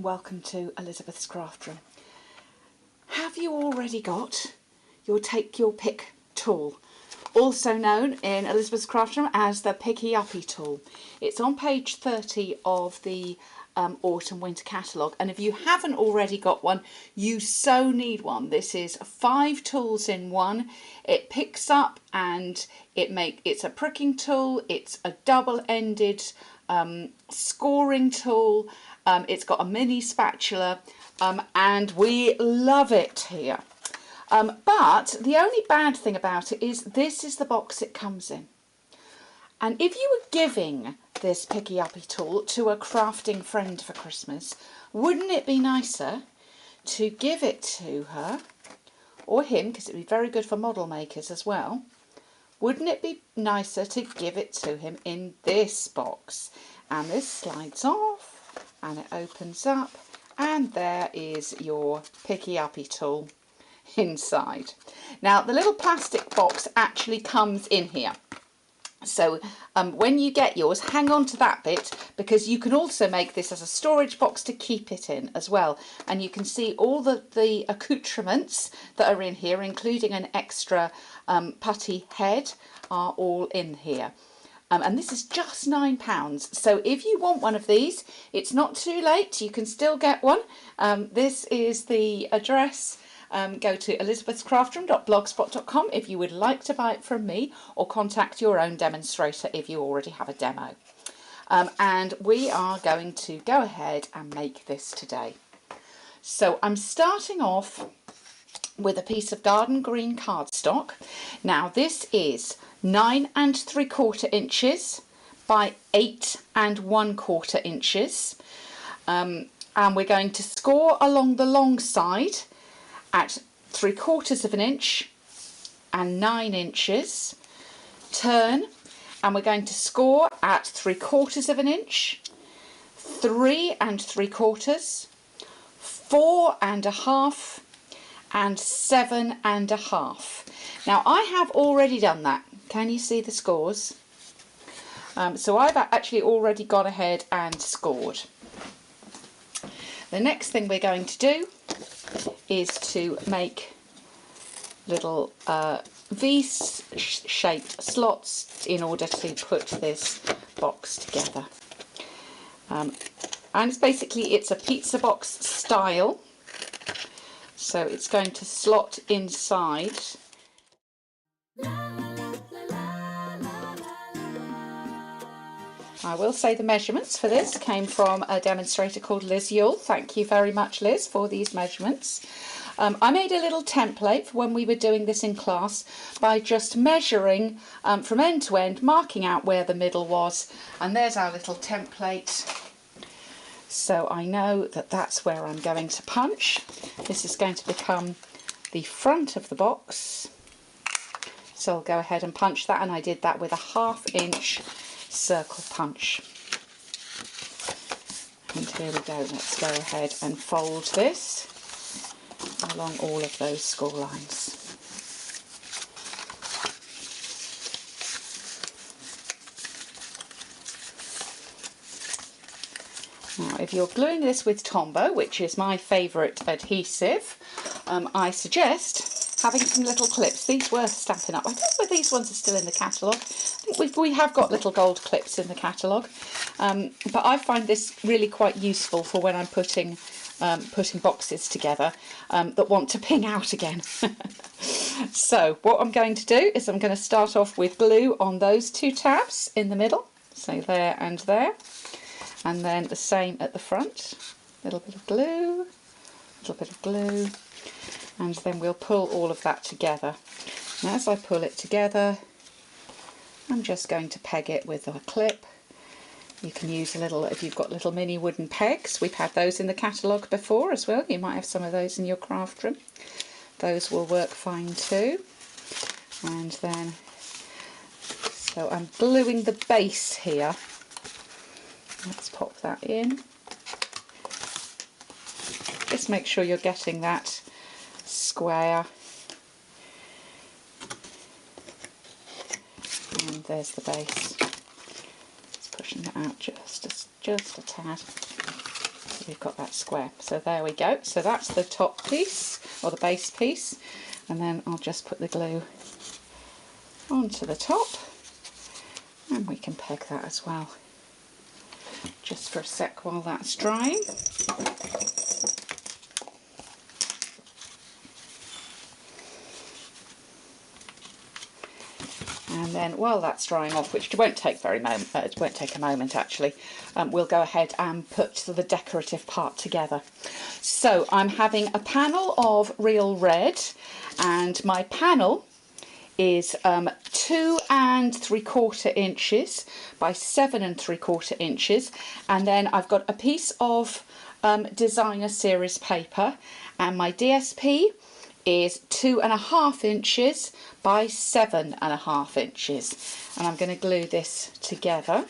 and welcome to Elizabeth's Craft Room. Have you already got your Take Your Pick tool, also known in Elizabeth's Craft Room as the Picky Uppy tool? It's on page 30 of the autumn winter catalogue, and if you haven't already got one, you so need one. This is 5 tools in one. It picks up and it's a pricking tool, it's a double-ended scoring tool, it's got a mini spatula, and we love it here. But the only bad thing about it is this is the box it comes in. And if you were giving this Picky Uppy tool to a crafting friend for Christmas, wouldn't it be nicer to give it to her, or him, because it would be very good for model makers as well, wouldn't it be nicer to give it to him in this box? And this slides off and it opens up, and there is your Picky Uppy tool inside. Now the little plastic box actually comes in here. So when you get yours, hang on to that bit, because you can also make this as a storage box to keep it in as well. And you can see all the accoutrements that are in here, including an extra putty head, are all in here. And this is just £9. So if you want one of these, it's not too late, you can still get one. This is the address. Go to elizabethscraftroom.blogspot.com if you would like to buy it from me, or contact your own demonstrator if you already have a demo. And we are going to go ahead and make this today. So I'm starting off with a piece of garden green cardstock. Now this is 9 3/4 inches by 8 1/4 inches. And we're going to score along the long side at 3/4 of an inch and 9 inches. Turn, and we're going to score at 3/4 of an inch, 3 3/4, 4 1/2, and 7 1/2. Now I have already done that. Can you see the scores? So I've actually already gone ahead and scored. The next thing we're going to do is to make little V-shaped slots in order to put this box together. And it's basically, it's a pizza box style, so it's going to slot inside. I will say the measurements for this came from a demonstrator called Liz Yule. Thank you very much, Liz, for these measurements. I made a little template for when we were doing this in class by just measuring from end to end, marking out where the middle was, and there's our little template. So I know that that's where I'm going to punch. This is going to become the front of the box. So I'll go ahead and punch that, and I did that with a 1/2 inch circle punch. And here we go, let's go ahead and fold this along all of those score lines. Now if you're gluing this with Tombow, which is my favourite adhesive, I suggest having some little clips. These were Stampin' Up. I don't know whether these ones are still in the catalogue. I think we have got little gold clips in the catalogue, but I find this really quite useful for when I'm putting boxes together that want to ping out again. So what I'm going to do is I'm going to start off with glue on those 2 tabs in the middle, so there and there, and then the same at the front. A little bit of glue, a little bit of glue, and then we'll pull all of that together. And as I pull it together, I'm just going to peg it with a clip. You can use a little, if you've got little mini wooden pegs, we've had those in the catalogue before as well. You might have some of those in your craft room. Those will work fine too. And then, so I'm gluing the base here. Let's pop that in. Just make sure you're getting that square. And there's the base. Just pushing that out just a tad. we've got that square. So there we go. So that's the top piece, or the base piece, and then I'll just put the glue onto the top, and we can peg that as well. Just for a sec while that's drying. And then while that's drying off, which won't take it won't take a moment actually, we'll go ahead and put the decorative part together. So I'm having a panel of real red, and my panel is 2 3/4 inches by 7 3/4 inches, and then I've got a piece of designer series paper, and my DSP is 2.5 inches by 7.5 inches, and I'm going to glue this together.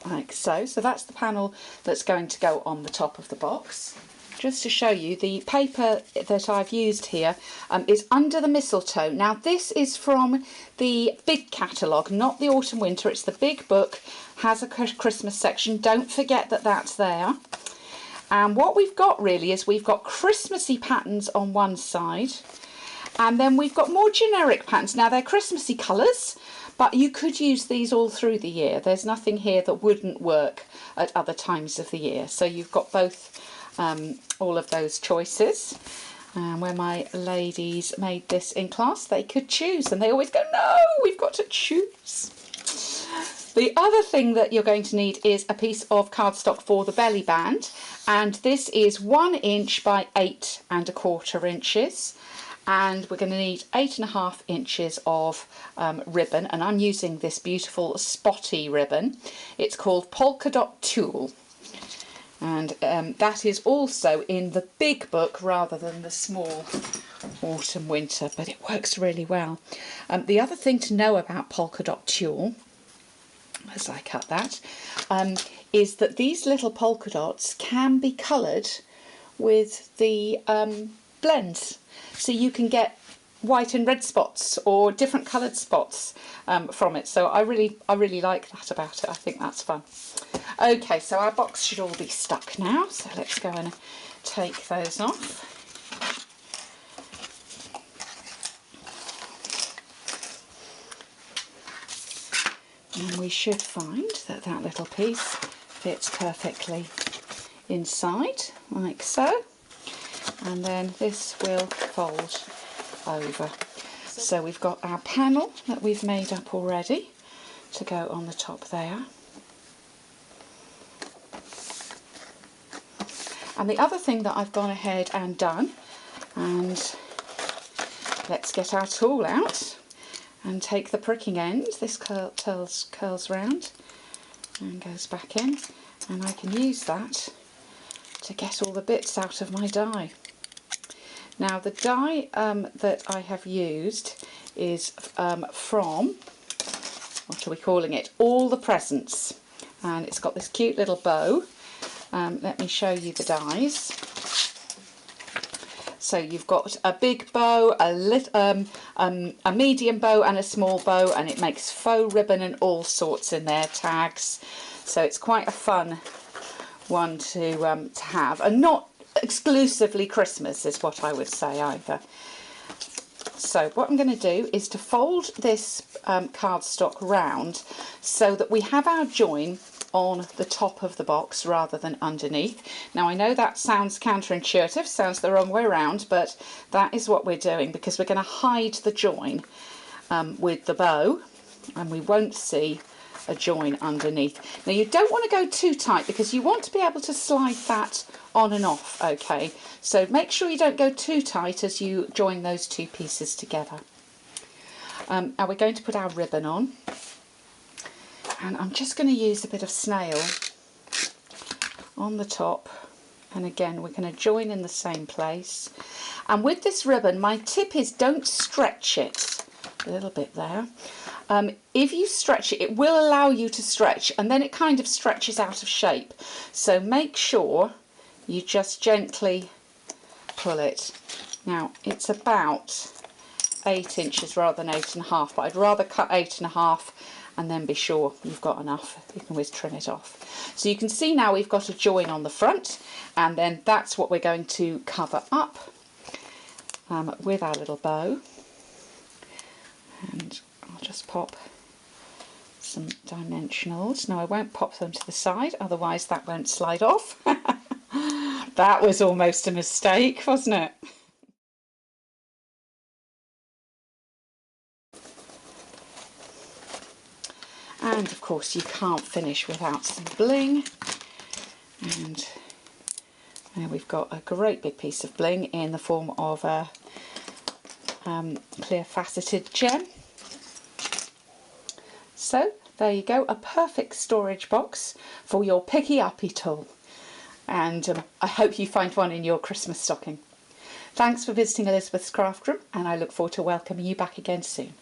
Like so. So that's the panel that's going to go on the top of the box. Just to show you, the paper that I've used here is Under the Mistletoe. Now this is from the big catalogue, not the autumn winter. It's the big book, has a Christmas section. Don't forget that that's there. And what we've got really is we've got Christmassy patterns on one side, and then we've got more generic patterns. Now they're Christmassy colours, but you could use these all through the year. There's nothing here that wouldn't work at other times of the year. So you've got both, all of those choices. When my ladies made this in class, they could choose, and they always go, no, we've got to choose. The other thing that you're going to need is a piece of cardstock for the belly band, and this is 1 inch by 8 1/4 inches. And we're going to need 8.5 inches of ribbon, and I'm using this beautiful spotty ribbon. It's called Polka Dot Tulle, and that is also in the big book rather than the small autumn winter, but it works really well. The other thing to know about Polka Dot Tulle, as I cut that, is that these little polka dots can be coloured with the blends. So you can get white and red spots or different coloured spots from it. So I really like that about it. I think that's fun. Okay, so our box should all be stuck now. So let's go and take those off. And we should find that that little piece fits perfectly inside, like so. And then this will fold over. So we've got our panel that we've made up already to go on the top there. And the other thing that I've gone ahead and done, and let's get our tool out and take the pricking end. This curls round and goes back in, and I can use that to get all the bits out of my die. Now the die that I have used is from, what are we calling it, All the Presents, and it's got this cute little bow. Let me show you the dies. So you've got a big bow, a medium bow and a small bow, and it makes faux ribbon and all sorts in there, tags. So it's quite a fun one to have, and not exclusively Christmas is what I would say either. So what I'm going to do is to fold this cardstock round so that we have our join on the top of the box rather than underneath. Now I know that sounds counterintuitive, sounds the wrong way around, but that is what we're doing, because we're going to hide the join with the bow, and we won't see a join underneath. Now you don't want to go too tight, because you want to be able to slide that on and off, okay? So make sure you don't go too tight as you join those two pieces together. Now we're going to put our ribbon on, and I'm just going to use a bit of snail on the top, and again we're going to join in the same place. And with this ribbon, my tip is don't stretch it a little bit there. If you stretch it, it will allow you to stretch, and then it kind of stretches out of shape. So make sure you just gently pull it. Now it's about 8 inches rather than 8.5, but I'd rather cut 8.5 and then be sure you've got enough. You can always trim it off. So you can see now we've got a join on the front, and then that's what we're going to cover up with our little bow. And I'll just pop some dimensionals. Now I won't pop them to the side, otherwise that won't slide off. That was almost a mistake, wasn't it? And of course you can't finish without some bling. And now we've got a great big piece of bling in the form of a clear faceted gem. So there you go, a perfect storage box for your picky uppy tool. And I hope you find one in your Christmas stocking. Thanks for visiting Elizabeth's Craft Room, and I look forward to welcoming you back again soon.